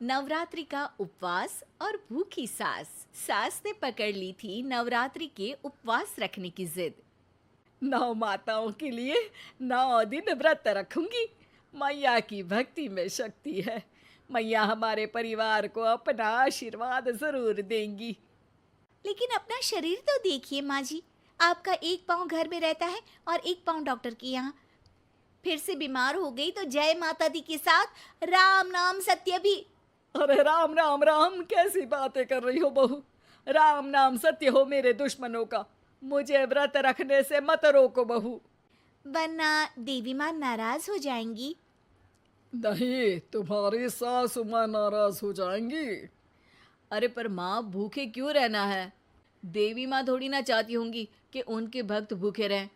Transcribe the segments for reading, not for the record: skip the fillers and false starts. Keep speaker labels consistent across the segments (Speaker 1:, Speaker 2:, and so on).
Speaker 1: नवरात्रि का उपवास और भूखी सास। सास ने पकड़ ली थी नवरात्रि के उपवास रखने की जिद।
Speaker 2: 9 माताओं के लिए 9 दिन व्रत रखूंगी। मैया की भक्ति में शक्ति है। मैया हमारे परिवार को अपना आशीर्वाद जरूर देंगी।
Speaker 1: लेकिन अपना शरीर तो देखिए माँ जी, आपका एक पाँव घर में रहता है और एक पाँव डॉक्टर के यहाँ। फिर से बीमार हो गई तो जय माता दी के साथ राम नाम सत्य भी।
Speaker 2: अरे राम राम राम, कैसी बातें कर रही हो बहू। राम नाम सत्य हो मेरे दुश्मनों का। मुझे व्रत रखने से मत रोको बहू।
Speaker 1: वरना देवी माँ नाराज हो जाएंगी।
Speaker 2: नहीं, तुम्हारी सासु माँ नाराज हो जाएंगी।
Speaker 1: अरे पर माँ, भूखे क्यों रहना है? देवी माँ थोड़ी ना चाहती होंगी कि उनके भक्त भूखे रहें।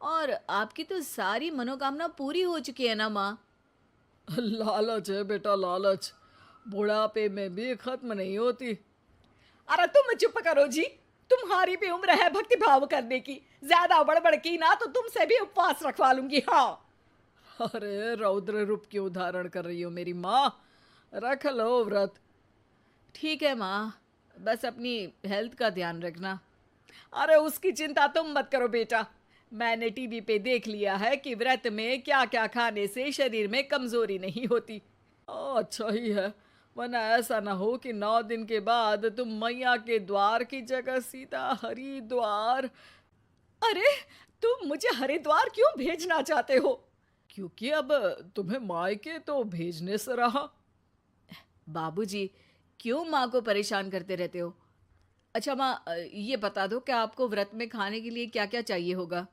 Speaker 1: और आपकी तो सारी मनोकामना पूरी हो चुकी है ना माँ।
Speaker 2: लालच है बेटा, लालच बुढ़ापे में भी खत्म नहीं होती। अरे तुम चुप करो जी। तुम्हारी भी उम्र है भक्ति भाव करने की। ज्यादा बड़बड़ की ना तो तुमसे भी उपवास रखवा लूंगी। हाँ। अरे रौद्र रूप क्यों धारण कर रही हो मेरी माँ। रख लो व्रत।
Speaker 1: ठीक है माँ, बस अपनी हेल्थ का ध्यान रखना।
Speaker 2: अरे उसकी चिंता तुम मत करो बेटा। मैंने टीवी पे देख लिया है कि व्रत में क्या क्या खाने से शरीर में कमजोरी नहीं होती। अच्छा ही है, वरना ऐसा ना हो कि 9 दिन के बाद तुम मैया के द्वार की जगह सीधा हरिद्वार। अरे तुम मुझे हरिद्वार क्यों भेजना चाहते हो? क्योंकि अब तुम्हें मायके तो भेजने से रहा।
Speaker 1: बाबूजी, क्यों माँ को परेशान करते रहते हो? अच्छा माँ, ये बता दो कि आपको व्रत में खाने के लिए क्या क्या चाहिए होगा।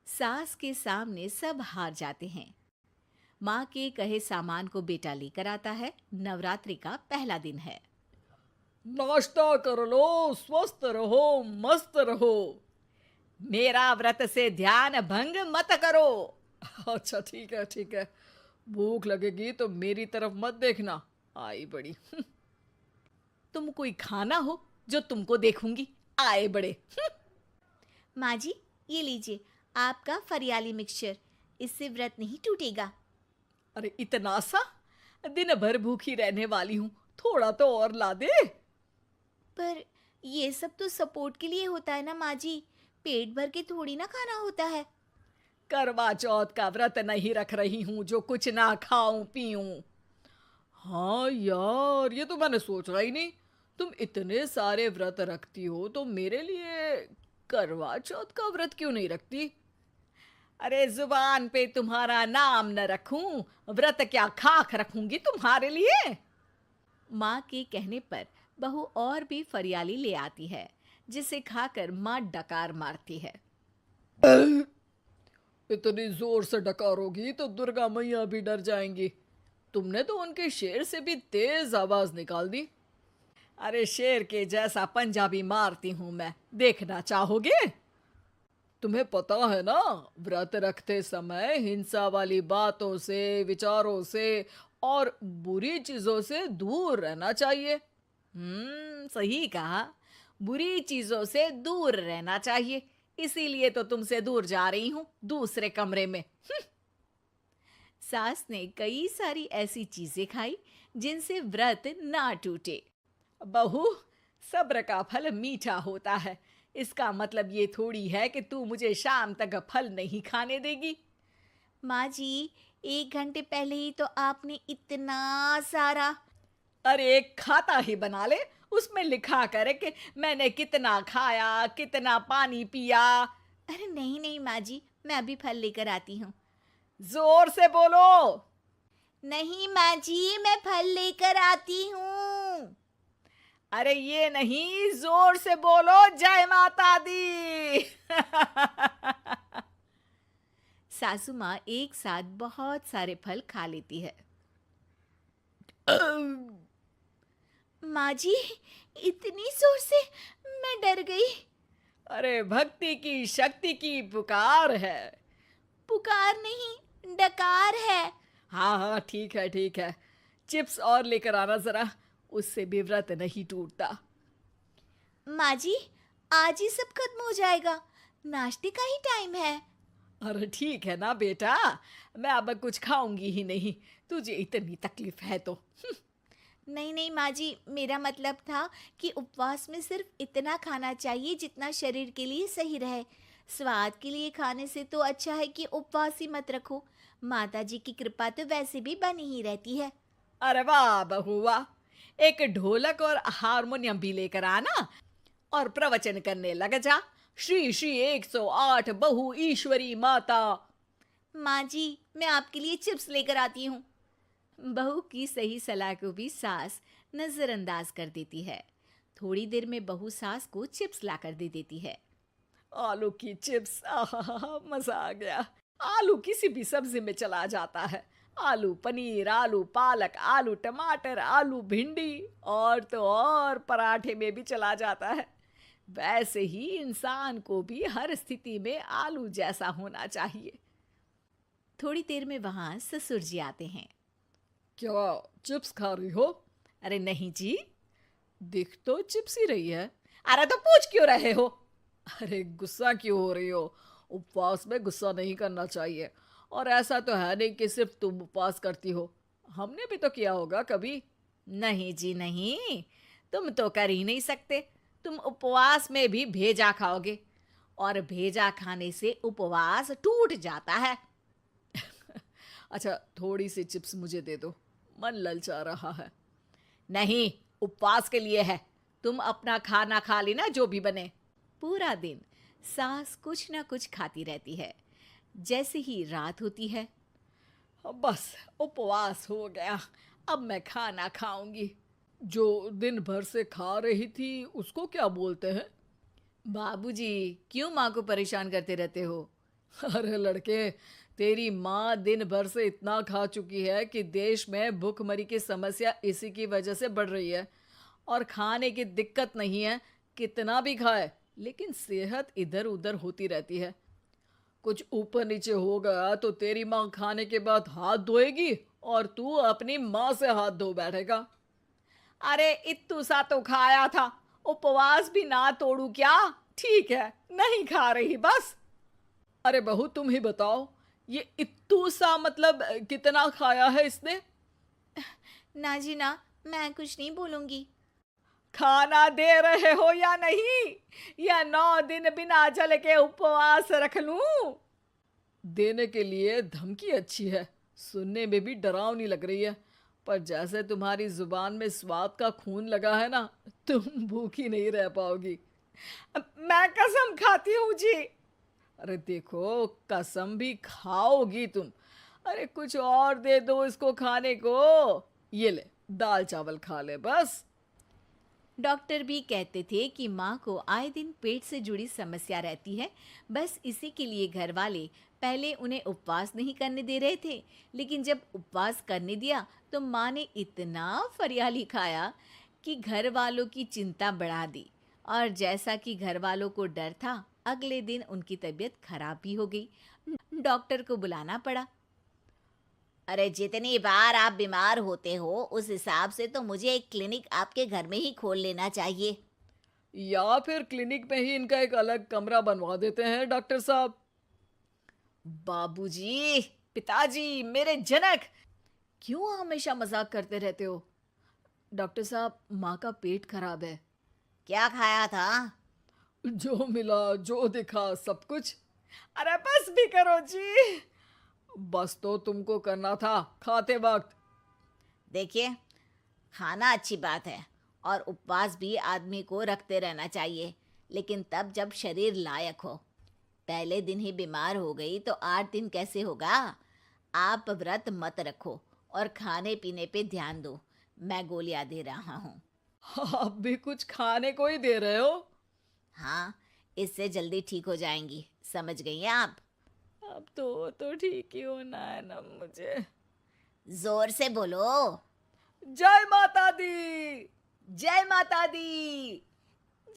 Speaker 1: सास के सामने सब हार जाते हैं। माँ के कहे सामान को बेटा लेकर आता है। नवरात्रि का पहला दिन है।
Speaker 2: नाश्ता कर लो, स्वस्थ रहो, मस्त रहो।
Speaker 1: मेरा व्रत से ध्यान भंग मत करो।
Speaker 2: अच्छा ठीक है ठीक है। भूख लगेगी तो मेरी तरफ मत देखना। आई बड़ी।
Speaker 1: तुम कोई खाना हो जो तुमको देखूंगी। आए बड़े। माँ जी, ये लीजिए आपका फरियाली मिक्सचर। इससे व्रत नहीं टूटेगा।
Speaker 2: अरे इतना सा? दिन भर भूखी रहने वाली हूँ, थोड़ा तो और ला दे।
Speaker 1: पर ये सब तो सपोर्ट के लिए होता है ना माँ जी, पेट भर के थोड़ी ना खाना होता है।
Speaker 2: करवा चौथ का व्रत नहीं रख रही हूँ जो कुछ ना खाऊं पीऊं। हाँ यार, ये तो मैंने सोचा ही नहीं। तुम इतने सारे व्रत रखती हो तो मेरे लिए करवा चौथ का व्रत क्यों नहीं रखती? अरे जुबान पे तुम्हारा नाम न रखूं, व्रत क्या खाक रखूंगी तुम्हारे लिए।
Speaker 1: माँ के कहने पर बहू और भी फरियाली ले आती है, जिसे खाकर माँ डकार मारती है।
Speaker 2: इतनी जोर से डकारोगी तो दुर्गा मैया भी डर जाएंगी। तुमने तो उनके शेर से भी तेज आवाज निकाल दी। अरे शेर के जैसा पंजाबी मारती हूं मैं, देखना चाहोगे? तुम्हें पता है ना, व्रत रखते समय हिंसा वाली बातों से, विचारों से और बुरी चीजों से दूर रहना चाहिए।
Speaker 1: सही कहा। बुरी चीजों से दूर रहना चाहिए। इसीलिए तो तुमसे दूर जा रही हूँ, दूसरे कमरे में। सास ने कई सारी ऐसी चीजें खाई जिनसे व्रत ना टूटे।
Speaker 2: बहू, सब्र का फल मीठा होता है। इसका मतलब ये थोड़ी है कि तू मुझे शाम तक फल नहीं खाने देगी।
Speaker 1: माँ जी, 1 घंटे पहले ही तो आपने इतना सारा।
Speaker 2: अरे एक खाता ही बना ले, उसमें लिखा करे कि मैंने कितना खाया, कितना पानी पिया।
Speaker 1: अरे नहीं नहीं माँ जी, मैं अभी फल लेकर आती हूँ।
Speaker 2: जोर से बोलो।
Speaker 1: नहीं माँ जी, मैं फल लेकर आती हूँ।
Speaker 2: अरे ये नहीं, जोर से बोलो, जय माता दी।
Speaker 1: सासू माँ एक साथ बहुत सारे फल खा लेती है। माँ जी, इतनी जोर से मैं डर गई।
Speaker 2: अरे भक्ति की शक्ति की पुकार है।
Speaker 1: पुकार नहीं, डकार है।
Speaker 2: हाँ हाँ ठीक है ठीक है। चिप्स और लेकर आना जरा, उससे भी व्रत नहीं टूटता।
Speaker 1: माँ जी, आज ही सब खत्म हो जाएगा, नाश्ते का ही टाइम है।
Speaker 2: अरे ठीक है ना बेटा, मैं अब कुछ खाऊंगी ही नहीं, तुझे इतनी तकलीफ है तो।
Speaker 3: नहीं नहीं माँ जी, मेरा मतलब था कि उपवास में सिर्फ इतना खाना चाहिए जितना शरीर के लिए सही रहे। स्वाद के लिए खाने से तो अच्छा है कि उपवास ही मत रखो। माता जी की कृपा तो वैसे भी बनी ही रहती है।
Speaker 2: अरे वाह बहू वाह, एक ढोलक और हारमोनियम भी लेकर आना और प्रवचन करने लग जा। श्री श्री 108 बहु ईश्वरी माता।
Speaker 3: माँ जी, मैं आपके लिए चिप्स लेकर आती हूँ।
Speaker 1: बहू की सही सलाह को भी सास नजरअंदाज कर देती है। थोड़ी देर में बहू सास को चिप्स ला कर दे देती है।
Speaker 2: आलू की चिप्स, आहा मजा आ गया। आलू किसी भी सब्जी में चला जाता है। आलू पनीर, आलू पालक, आलू टमाटर, आलू भिंडी और तो और पराठे में भी चला जाता है। वैसे ही इंसान को भी हर स्थिति में आलू जैसा होना चाहिए।
Speaker 1: थोड़ी देर में वहां ससुर जी आते हैं।
Speaker 2: क्या चिप्स खा रही हो? अरे नहीं जी, दिख तो चिप्स ही रही है। अरे तो पूछ क्यों रहे हो? अरे गुस्सा क्यों हो रही हो? उपवास में गुस्सा नहीं करना चाहिए। और ऐसा तो है नहीं कि सिर्फ तुम उपवास करती हो, हमने भी तो किया होगा कभी।
Speaker 1: नहीं जी नहीं, तुम तो कर ही नहीं सकते। तुम उपवास में भी भेजा खाओगे और भेजा खाने से उपवास टूट जाता है।
Speaker 2: अच्छा थोड़ी सी चिप्स मुझे दे दो, मन ललचा रहा है।
Speaker 1: नहीं, उपवास के लिए है। तुम अपना खाना खा लेना जो भी बने। पूरा दिन सास कुछ ना कुछ खाती रहती है। जैसे ही रात होती है,
Speaker 2: बस उपवास हो गया, अब मैं खाना खाऊंगी। जो दिन भर से खा रही थी उसको क्या बोलते हैं?
Speaker 1: बाबूजी क्यों माँ को परेशान करते रहते हो?
Speaker 2: अरे लड़के, तेरी माँ दिन भर से इतना खा चुकी है कि देश में भूखमरी की समस्या इसी की वजह से बढ़ रही है। और खाने की दिक्कत नहीं है, कितना भी खाए लेकिन सेहत इधर उधर होती रहती है। कुछ ऊपर नीचे हो गया तो तेरी माँ खाने के बाद हाथ धोएगी और तू अपनी माँ से हाथ धो बैठेगा। अरे इत्तू सा तो खाया था, उपवास भी ना तोड़ू क्या? ठीक है, नहीं खा रही बस। अरे बहू तुम ही बताओ, ये इत्तू सा मतलब कितना खाया है इसने?
Speaker 3: ना जी ना, मैं कुछ नहीं बोलूंगी।
Speaker 2: खाना दे रहे हो या नहीं, या 9 दिन बिना जल के उपवास रख लूं? देने के लिए धमकी अच्छी है, सुनने में भी डरावनी लग रही है। पर जैसे तुम्हारी जुबान में स्वाद का खून लगा है ना, तुम भूखी नहीं रह पाओगी। मैं कसम खाती हूँ जी। अरे देखो, कसम भी खाओगी तुम। अरे कुछ और दे दो इसको खाने को। ये ले, दाल चावल खा ले बस।
Speaker 1: डॉक्टर भी कहते थे कि माँ को आए दिन पेट से जुड़ी समस्या रहती है। बस इसी के लिए घर वाले पहले उन्हें उपवास नहीं करने दे रहे थे, लेकिन जब उपवास करने दिया तो माँ ने इतना फरियाली खाया कि घर वालों की चिंता बढ़ा दी। और जैसा कि घर वालों को डर था, अगले दिन उनकी तबीयत खराब भी हो गई। डॉक्टर को बुलाना पड़ा।
Speaker 3: अरे जितनी बार आप बीमार होते हो उस हिसाब से तो मुझे एक क्लिनिक आपके घर में ही खोल लेना चाहिए।
Speaker 2: या फिर क्लिनिक में ही इनका एक अलग कमरा बनवा देते हैं डॉक्टर साहब।
Speaker 1: बाबूजी, पिताजी, मेरे जनक, क्यों हमेशा मजाक करते रहते हो? डॉक्टर साहब, माँ का पेट खराब है।
Speaker 3: क्या खाया था?
Speaker 2: जो मिला जो दिखा सब कुछ। अरे बस भी करो जी। बस तो तुमको करना था खाते वक्त।
Speaker 3: देखिए, खाना अच्छी बात है और उपवास भी आदमी को रखते रहना चाहिए, लेकिन तब जब शरीर लायक हो। पहले दिन ही बीमार हो गई तो 8 दिन कैसे होगा? आप व्रत मत रखो और खाने पीने पे ध्यान दो। मैं गोलियां दे रहा हूँ।
Speaker 2: आप भी कुछ खाने को ही दे रहे हो?
Speaker 3: हाँ, इससे जल्दी ठीक हो जाएंगी। समझ गई हैं आप?
Speaker 2: अब तो ठीक ही होना है ना मुझे।
Speaker 3: जोर से बोलो।
Speaker 2: जय माता दी।
Speaker 1: जय माता दी।